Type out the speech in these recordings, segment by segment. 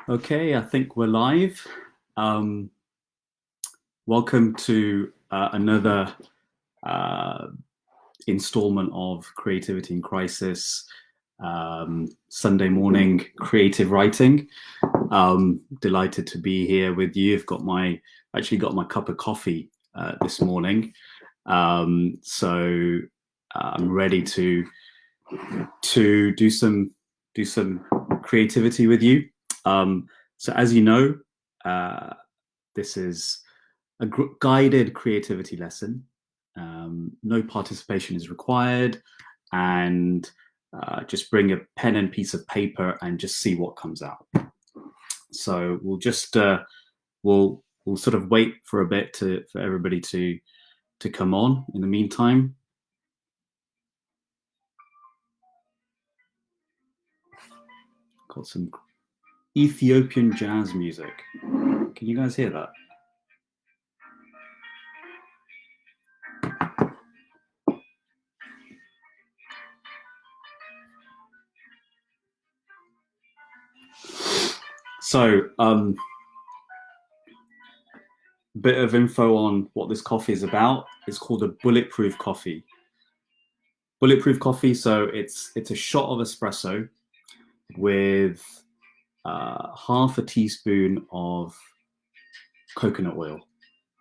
Okay, I think we're live. Um, Welcome to another uh, installment of Creativity in Crisis, Sunday morning creative writing. Delighted to be here with you. Actually got my cup of coffee this morning, so I'm ready to do some creativity with you. So as you know, this is a guided creativity lesson. No participation is required, and just bring a pen and piece of paper and just see what comes out. So we'll sort of wait for a bit for everybody to come on. In the meantime, got some Ethiopian jazz music. Can you guys hear that? So, bit of info on what this coffee is about. It's called a bulletproof coffee. Bulletproof coffee. So it's a shot of espresso with half a teaspoon of coconut oil,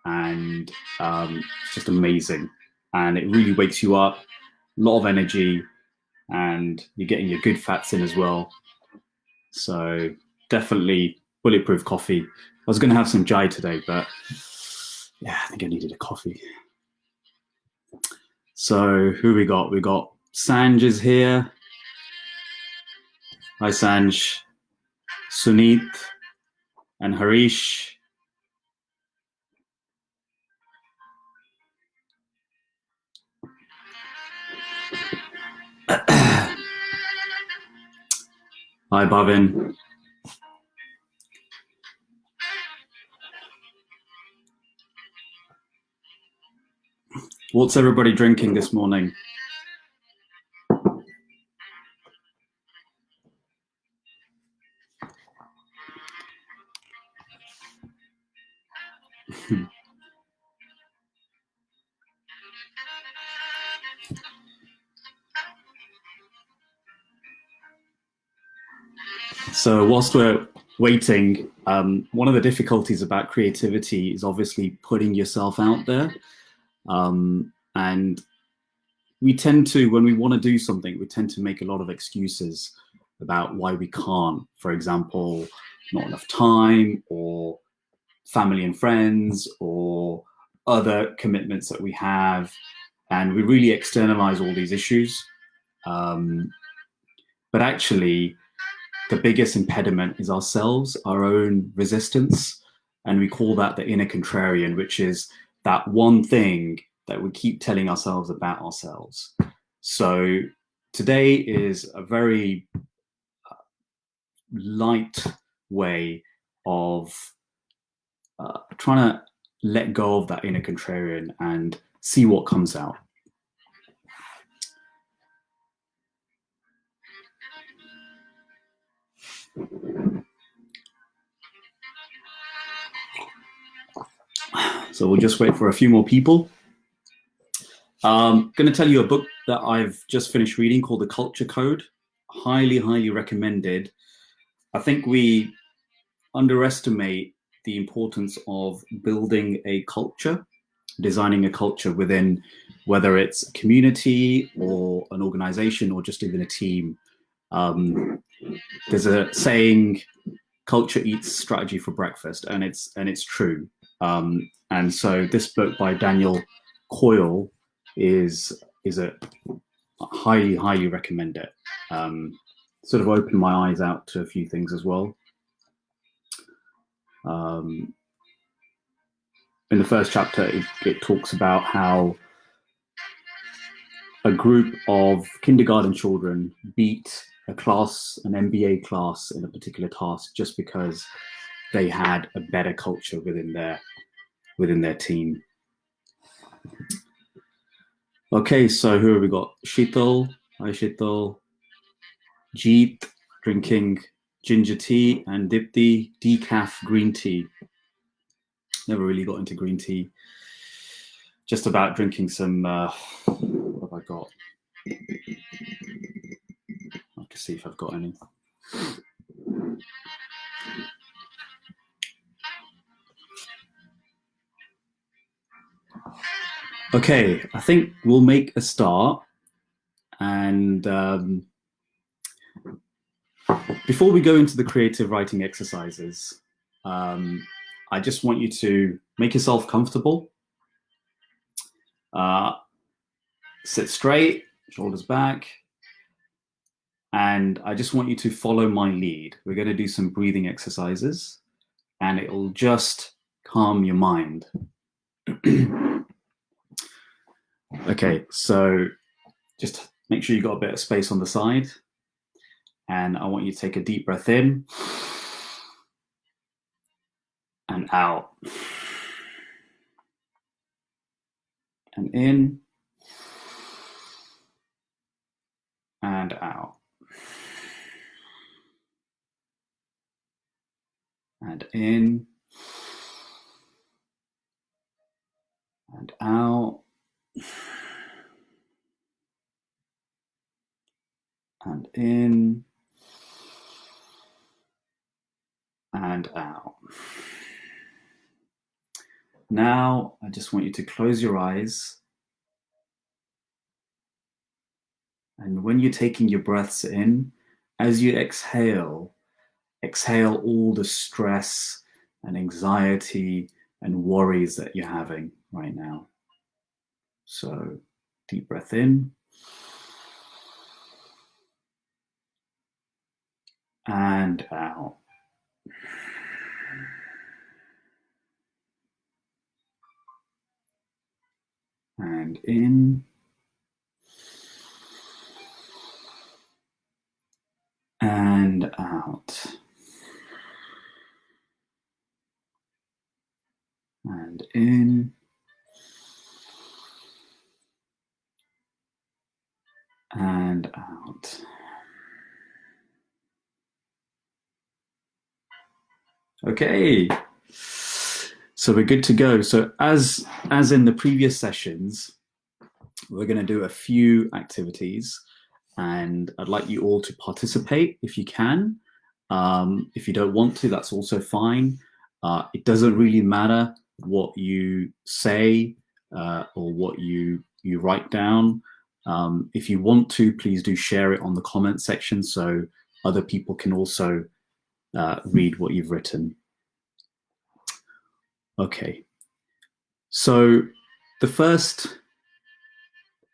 and it's just amazing. And it really wakes you up. A lot of energy, and you're getting your good fats in as well. So definitely bulletproof coffee. I was going to have some chai today, but yeah, I think I needed a coffee. So who we got? We got Sanj is here. Hi Sanj, Suneet, and Harish. Hi Bhavin. What's everybody drinking this morning? So whilst we're waiting, one of the difficulties about creativity is obviously putting yourself out there. And we tend to, when we want to do something, we tend to make a lot of excuses about why we can't. For example, not enough time, or family and friends, or other commitments that we have. And we really externalize all these issues. But actually, the biggest impediment is ourselves, our own resistance. And we call that the inner contrarian, which is that one thing that we keep telling ourselves about ourselves. So today is a very light way of trying to let go of that inner contrarian and see what comes out. So we'll just wait for a few more people. I'm going to tell you a book that I've just finished reading called The Culture Code. Highly, highly recommended. I think we underestimate the importance of building a culture, designing a culture within, whether it's a community or an organization or just even a team. There's a saying, culture eats strategy for breakfast, and it's true. And so this book by Daniel Coyle is a highly recommend it. Sort of opened my eyes out to a few things as well. In the first chapter, it talks about how a group of kindergarten children beat an MBA class in a particular task just because they had a better culture within their team. Okay, so who have we got? Sheetal. Hi, Sheetal. Jeet, drinking ginger tea, and Dipti decaf green tea. Never really got into green tea. Just about drinking some, what have I got? I can see if I've got any. Okay, I think we'll make a start. And before we go into the creative writing exercises, I just want you to make yourself comfortable. Sit straight, shoulders back. And I just want you to follow my lead. We're going to do some breathing exercises, and it will just calm your mind. Okay, so just make sure you've got a bit of space on the side. And I want you to take a deep breath in and out. And in and out. And in and out. And in and out. Now, I just want you to close your eyes. And when you're taking your breaths in, as you exhale, exhale all the stress and anxiety and worries that you're having right now. So, deep breath in. And out. And in. And out. And in. And out. Okay. So we're good to go. So as in the previous sessions, we're going to do a few activities, and I'd like you all to participate if you can. If you don't want to, that's also fine. It doesn't really matter what you say or what you write down. If you want to, please do share it on the comment section so other people can also read what you've written. Okay. So the first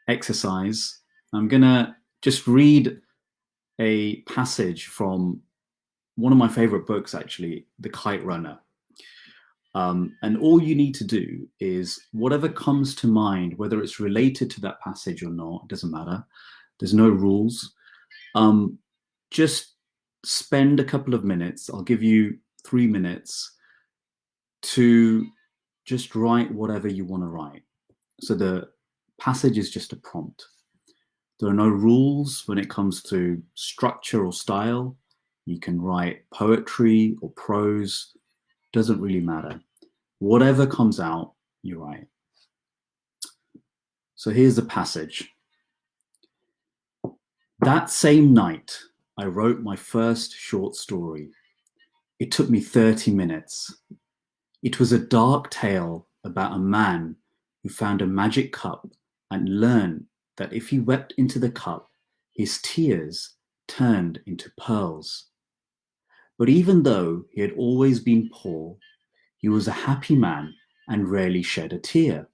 exercise, I'm going to just read a passage from one of my favorite books, actually, The Kite Runner. And all you need to do is whatever comes to mind, whether it's related to that passage or not, it doesn't matter. There's no rules. Just spend a couple of minutes. I'll give you 3 minutes to just write whatever you want to write. So the passage is just a prompt. There are no rules when it comes to structure or style. You can write poetry or prose, doesn't really matter. Whatever comes out, you write. So here's the passage. That same night, I wrote my first short story. It took me 30 minutes. It was a dark tale about a man who found a magic cup and learned that if he wept into the cup, his tears turned into pearls. But even though he had always been poor, he was a happy man and rarely shed a tear.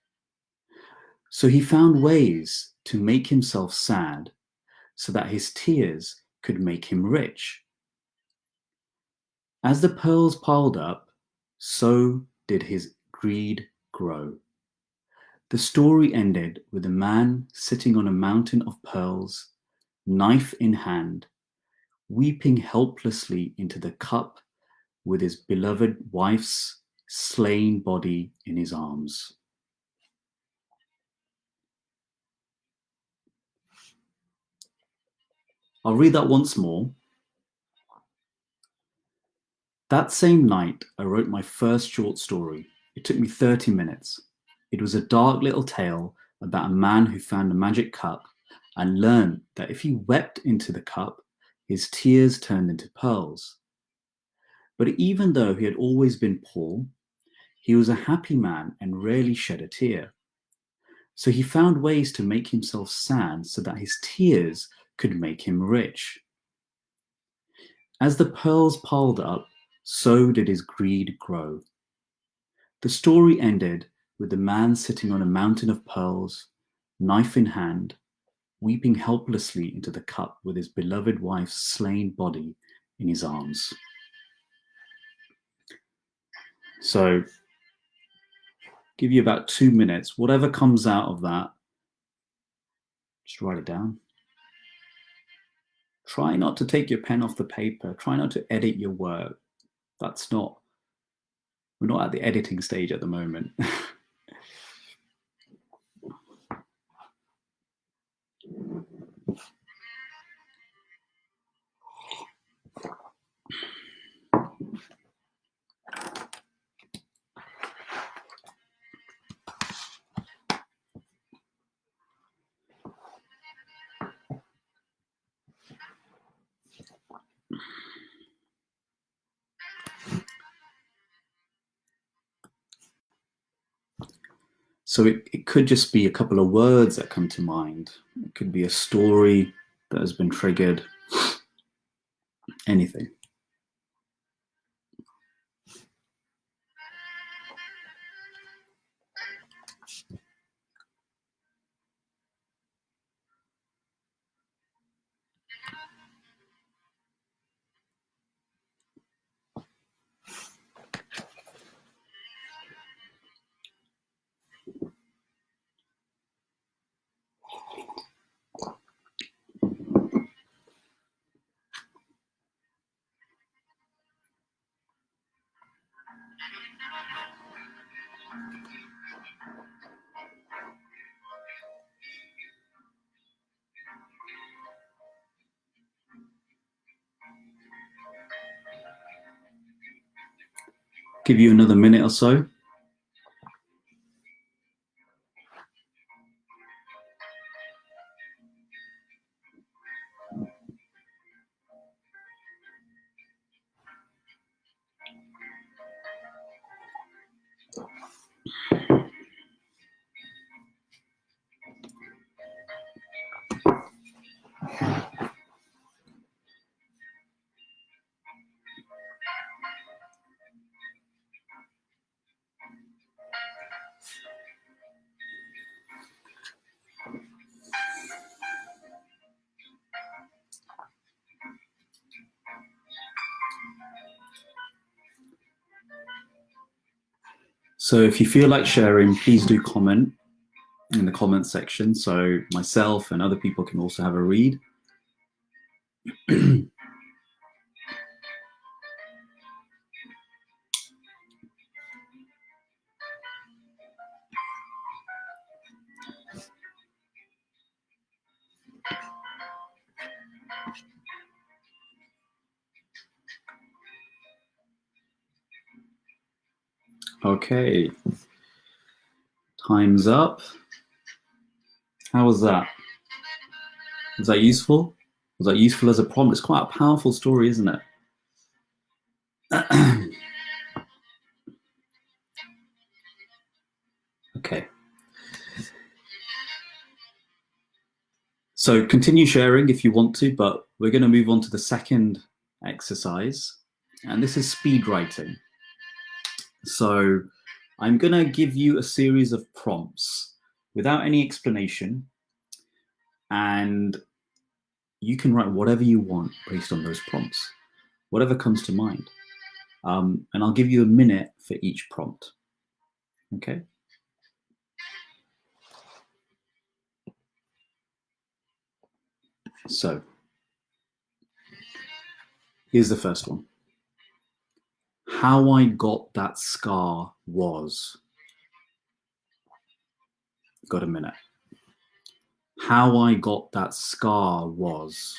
So he found ways to make himself sad so that his tears could make him rich. As the pearls piled up, so did his greed grow. The story ended with a man sitting on a mountain of pearls, knife in hand, weeping helplessly into the cup with his beloved wife's slain body in his arms. I'll read that once more. That same night, I wrote my first short story. It took me 30 minutes. It was a dark little tale about a man who found a magic cup and learned that if he wept into the cup, his tears turned into pearls. But even though he had always been poor, he was a happy man and rarely shed a tear. So he found ways to make himself sad so that his tears could make him rich. As the pearls piled up, so did his greed grow. The story ended with the man sitting on a mountain of pearls, knife in hand, weeping helplessly into the cup with his beloved wife's slain body in his arms. So, give you about 2 minutes. Whatever comes out of that, just write it down. Try not to take your pen off the paper. Try not to edit your work. We're not at the editing stage at the moment. So it could just be a couple of words that come to mind. It could be a story that has been triggered. Anything. Give you another minute or so. So if you feel like sharing, please do comment in the comment section so myself and other people can also have a read. Okay, time's up. How was that? Was that useful? Was that useful as a prompt? It's quite a powerful story, isn't it? Okay. So continue sharing if you want to, but we're going to move on to the second exercise, and this is speed writing. So I'm going to give you a series of prompts without any explanation, and you can write whatever you want based on those prompts, whatever comes to mind. And I'll give you a minute for each prompt. Okay? So here's the first one. How I got that scar was. Got a minute. How I got that scar was.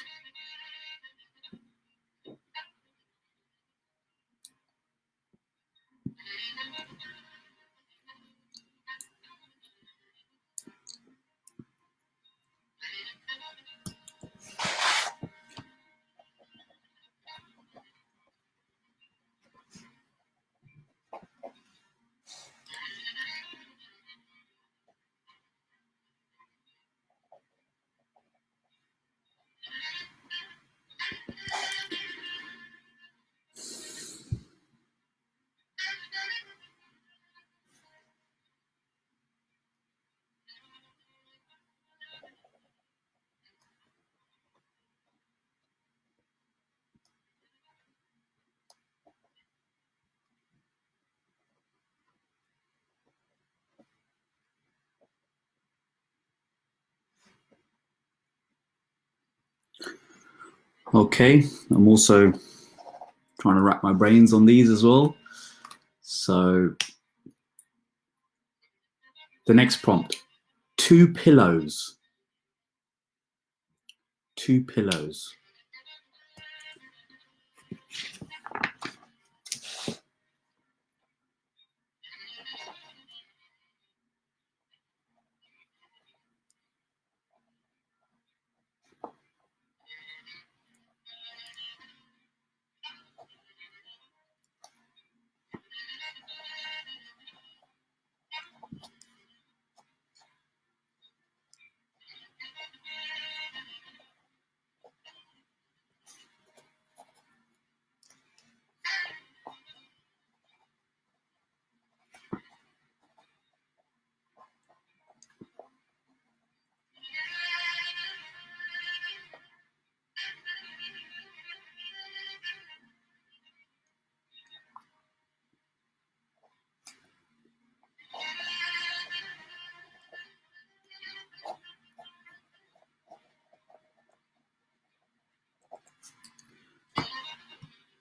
Okay, I'm also trying to rack my brains on these as well. So the next prompt, 2 pillows. 2 pillows.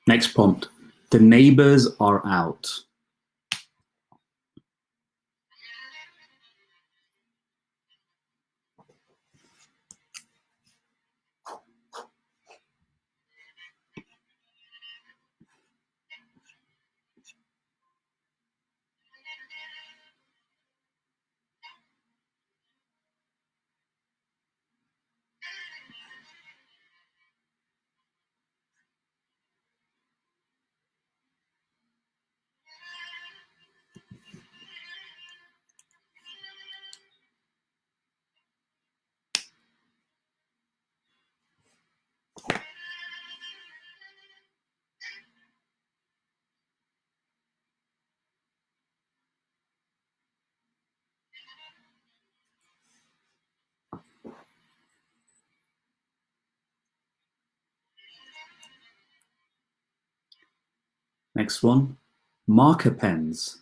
Next prompt, the neighbors are out. Next one, marker pens.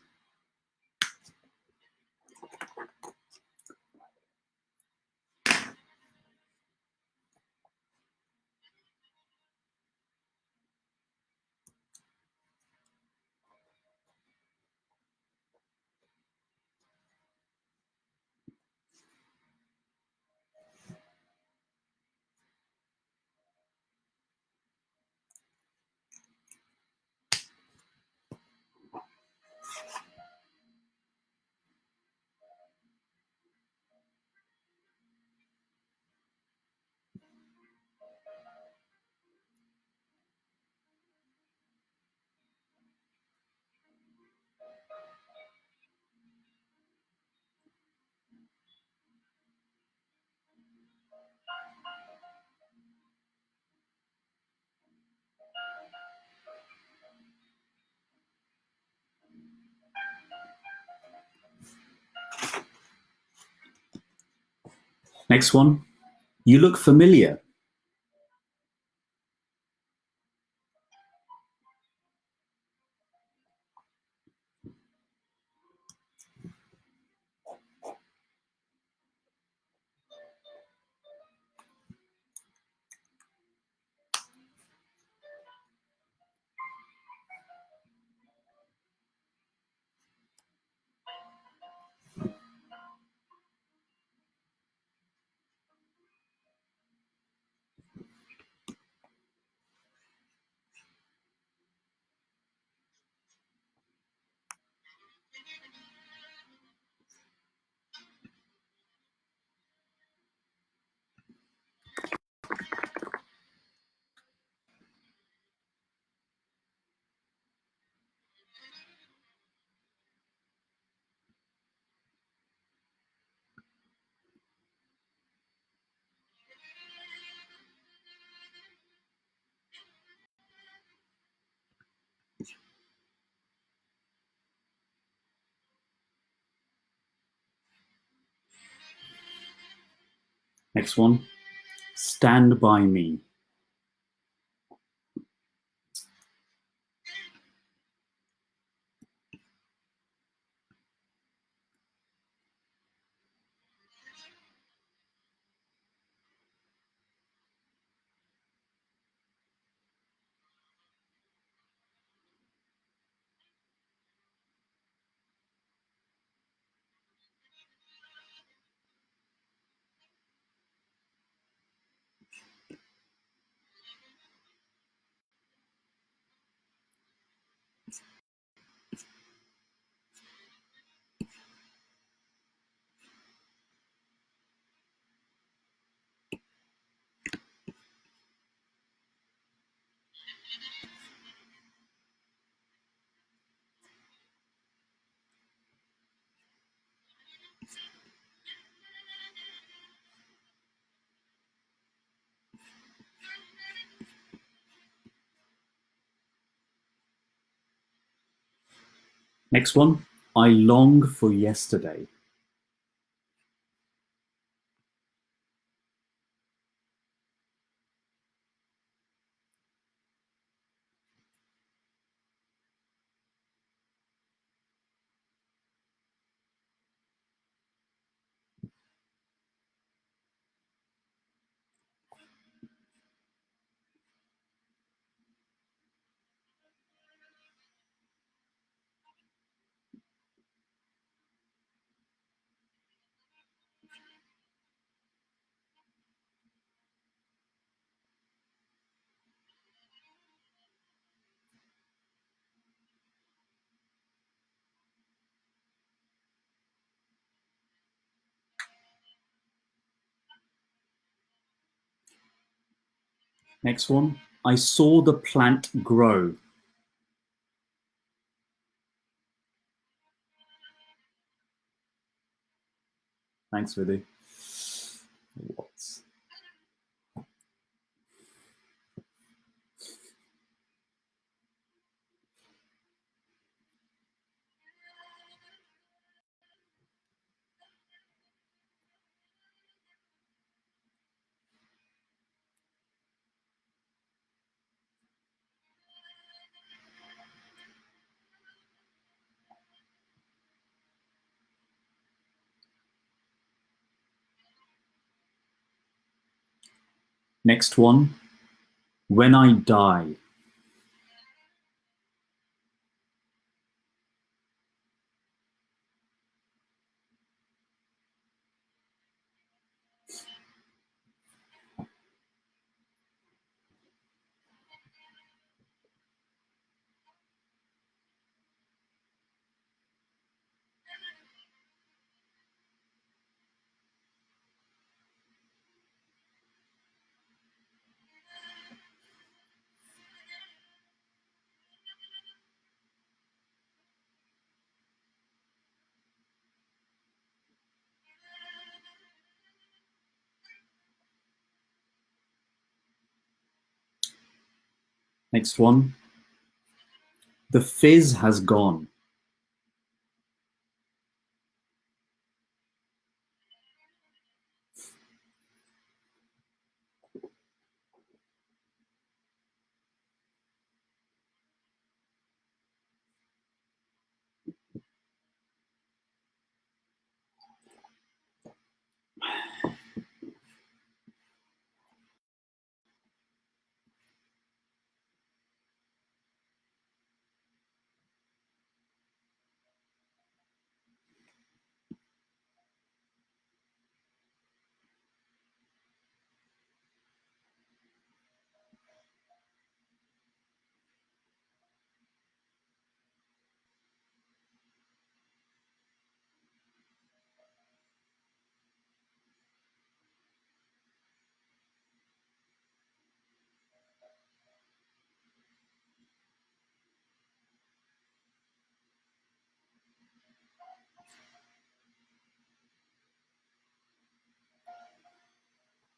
Next one, you look familiar. Next one, stand by me. Next one. I long for yesterday. Next one. I saw the plant grow. Thanks, Vidhi. What? Next one. When I die. Next one. The fizz has gone.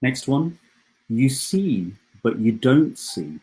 Next one. You see, but you don't see.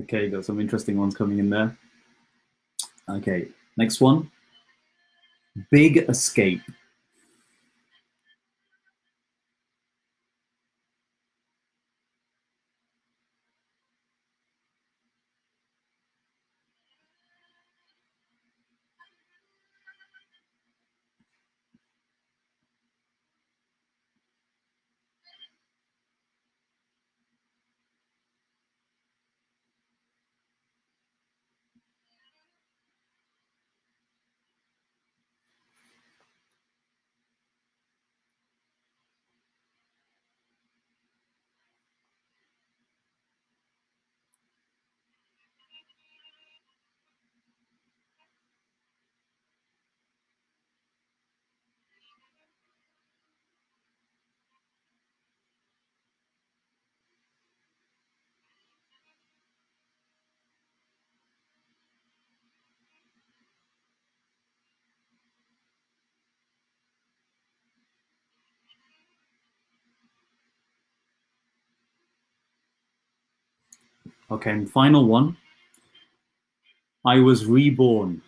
Okay, got some interesting ones coming in there. Okay, next one. Big escape. Okay, and final one. I was reborn.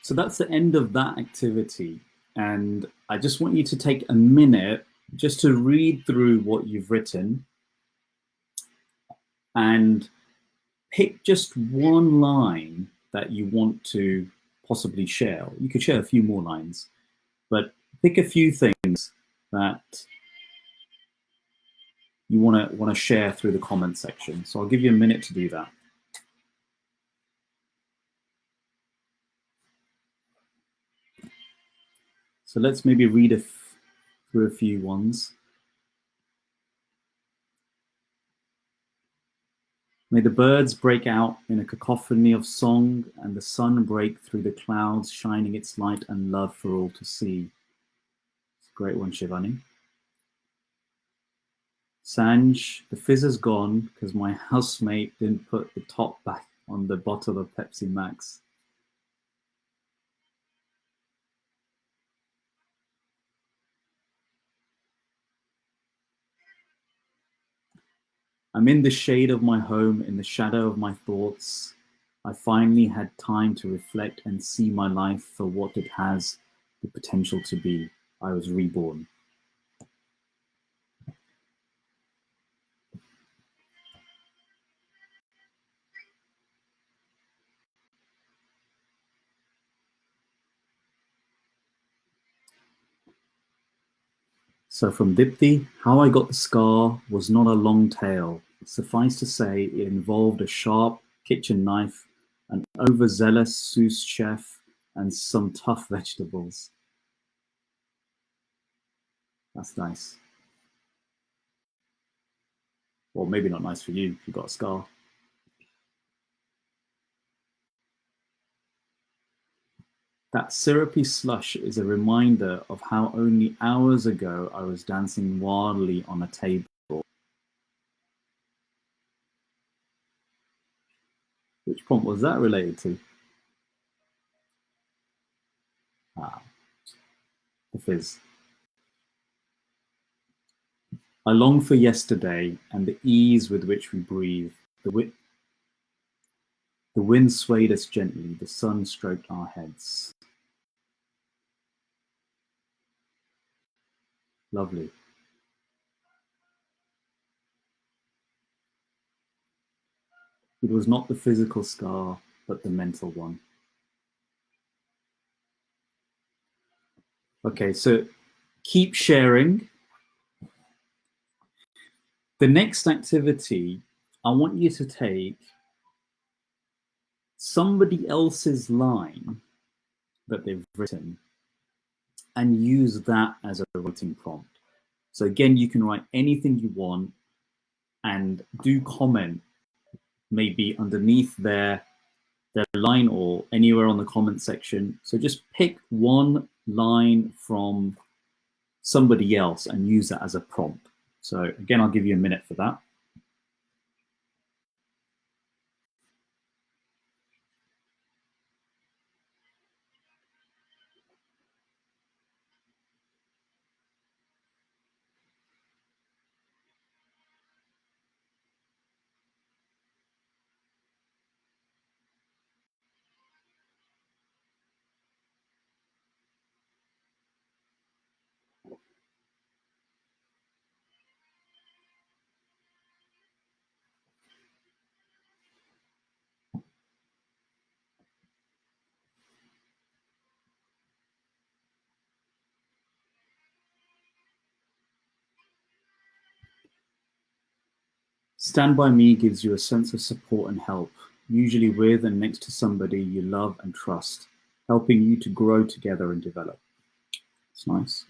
So that's the end of that activity. And I just want you to take a minute just to read through what you've written and pick just one line that you want to possibly share. You could share a few more lines, but pick a few things that you want to share through the comment section. So I'll give you a minute to do that. So let's maybe read through a few ones. May the birds break out in a cacophony of song, and the sun break through the clouds, shining its light and love for all to see. It's a great one, Shivani. Sanj, the fizz is gone because my housemate didn't put the top back on the bottle of Pepsi Max. I'm in the shade of my home, in the shadow of my thoughts. I finally had time to reflect and see my life for what it has the potential to be. I was reborn. So from Dipti, how I got the scar was not a long tale. Suffice to say, it involved a sharp kitchen knife, an overzealous sous chef, and some tough vegetables. That's nice. Well, maybe not nice for you if you got a scar. That syrupy slush is a reminder of how only hours ago I was dancing wildly on a table. Which prompt was that related to? Ah, the fizz. I long for yesterday and the ease with which we breathe. The wind swayed us gently, the sun stroked our heads. Lovely. It was not the physical scar, but the mental one. Okay, so keep sharing. The next activity, I want you to take somebody else's line that they've written and use that as a writing prompt. So again, you can write anything you want and do comment maybe underneath their line or anywhere on the comment section. So just pick one line from somebody else and use that as a prompt. So again, I'll give you a minute for that. Stand by me gives you a sense of support and help, usually with and next to somebody you love and trust, helping you to grow together and develop. It's nice.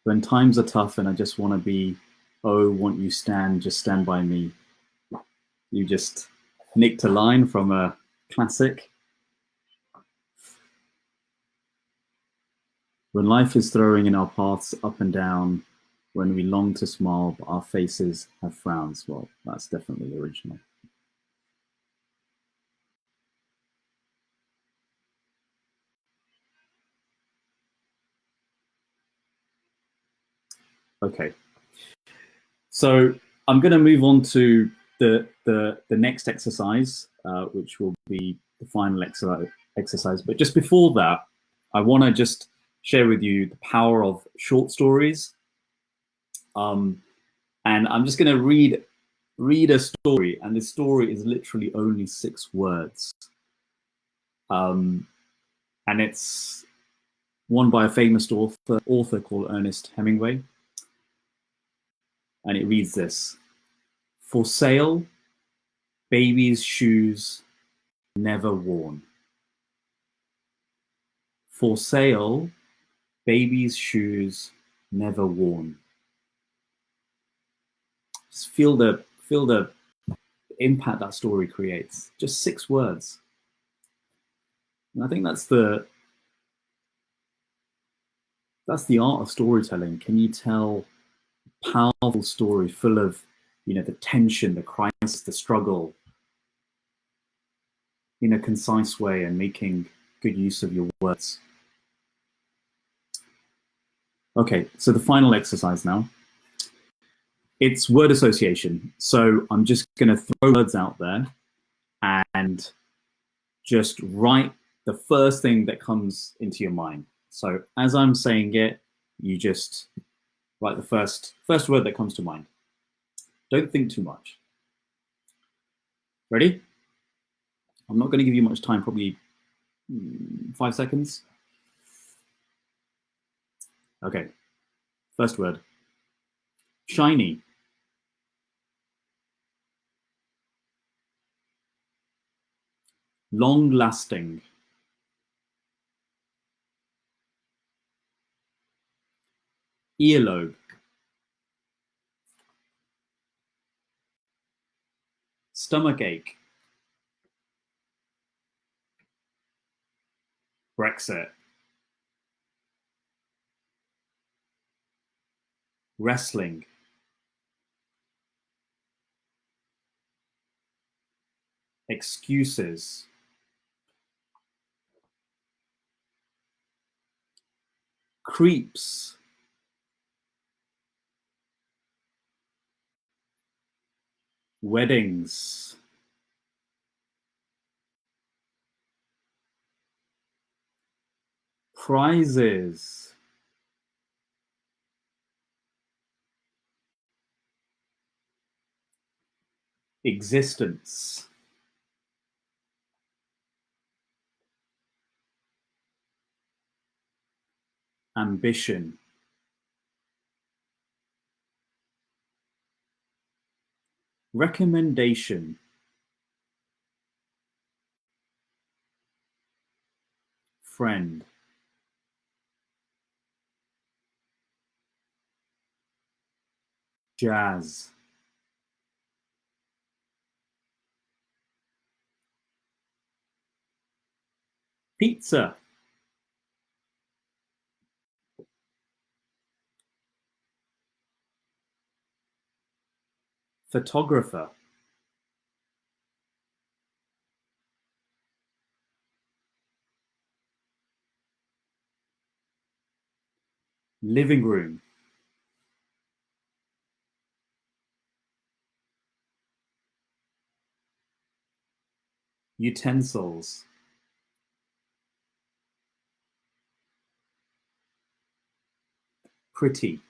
When times are tough and I just want to be, oh, won't you stand, just stand by me. You just nicked a line from a classic. When life is throwing in our paths up and down, when we long to smile, but our faces have frowns. Well, that's definitely original. Okay. So I'm going to move on to the next exercise, which will be the final exercise. But just before that, I want to just share with you the power of short stories. And I'm just going to read a story, and this story is literally only 6 words. And it's one by a famous author called Ernest Hemingway. And it reads this: for sale, baby's shoes never worn. For sale, baby's shoes never worn. Just feel the impact that story creates. Just 6 words. And I think that's the art of storytelling. Can you tell a powerful story full of, the tension, the crisis, the struggle, in a concise way and making good use of your words? Okay, so the final exercise now. It's word association. So I'm just going to throw words out there and just write the first thing that comes into your mind. So as I'm saying it, you just write the first word that comes to mind. Don't think too much. Ready? I'm not going to give you much time, probably 5 seconds. Okay. First word. Shiny. Long-lasting. Earlobe. Stomachache. Brexit. Wrestling. Excuses. Creeps. Weddings. Prizes. Existence. Ambition. Recommendation. Friend. Jazz. Pizza. Photographer. Living room. Utensils. Pretty.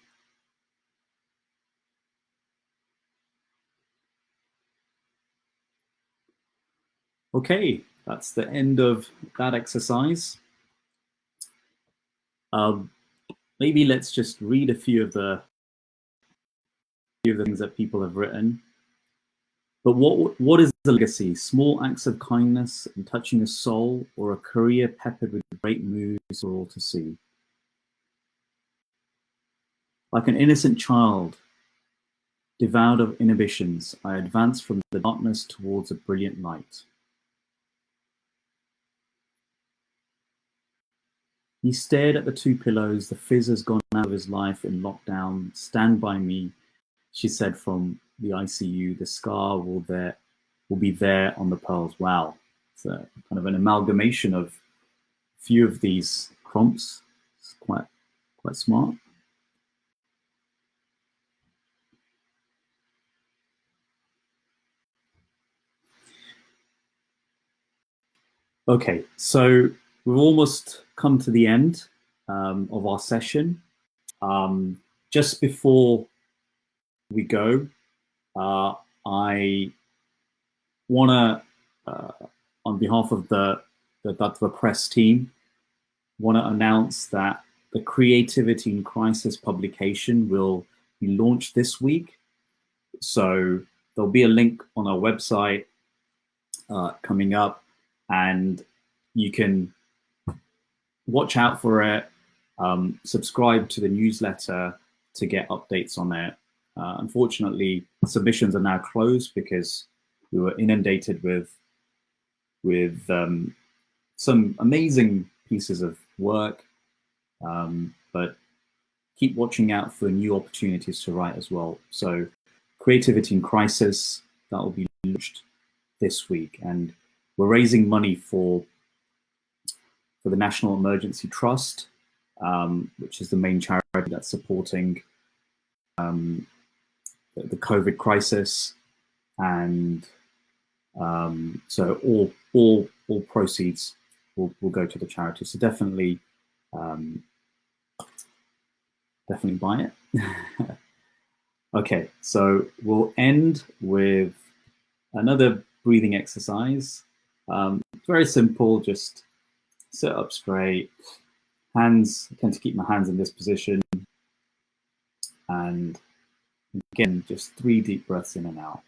Okay, that's the end of that exercise. Maybe let's just read a few of the things that people have written. But what is the legacy? Small acts of kindness and touching a soul, or a career peppered with great moves for all to see? Like an innocent child, devoured of inhibitions, I advance from the darkness towards a brilliant light. He stared at the two pillows. The fizz has gone out of his life in lockdown. Stand by me, she said from the ICU. The scar will be there on the pearls. Wow. It's a kind of an amalgamation of a few of these prompts. It's quite smart. Okay, so we've almost come to the end of our session. Just before we go, I want to, on behalf of the press team, want to announce that the Creativity in Crisis publication will be launched this week. So there'll be a link on our website coming up, and you can watch out for it, subscribe to the newsletter to get updates on it. Unfortunately, submissions are now closed because we were inundated with some amazing pieces of work, but keep watching out for new opportunities to write as well. So Creativity in Crisis, that will be launched this week, and we're raising money for the National Emergency Trust, which is the main charity that's supporting the COVID crisis, and so all proceeds will go to the charity. So definitely buy it. Okay, so we'll end with another breathing exercise. Very simple, just sit up straight. Hands, I tend to keep my hands in this position. And again, just 3 deep breaths in and out.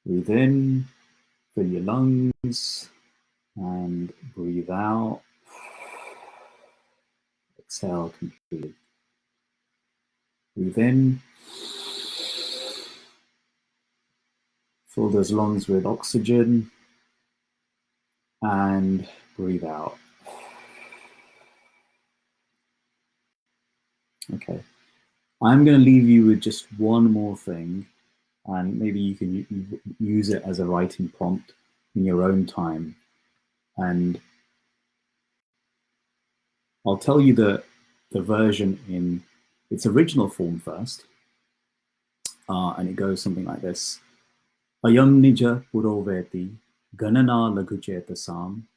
Breathe in, fill your lungs, and breathe out. Exhale completely. Breathe in. Fill those lungs with oxygen, and breathe out. Okay. I'm going to leave you with just one more thing, and maybe you can use it as a writing prompt in your own time. And I'll tell you the version in its original form first, and it goes something like this. Ayam nija puroveti ganana lagujeta sam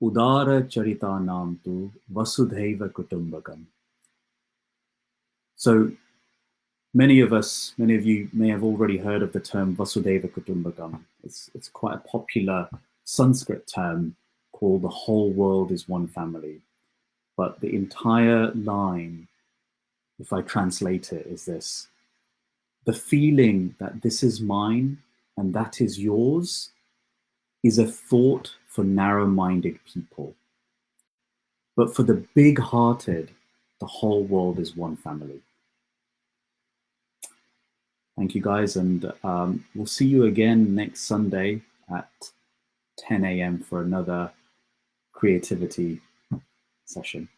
udara charita nam tu vasudhaiva kutumbakam. So many of you may have already heard of the term Vasudhaiva Kutumbakam. It's quite a popular Sanskrit term called the whole world is one family. But the entire line, if I translate it, is this: the feeling that this is mine and that is yours is a thought for narrow-minded people. But for the big-hearted, the whole world is one family. Thank you, guys, and we'll see you again next Sunday at 10 a.m. for another creativity session.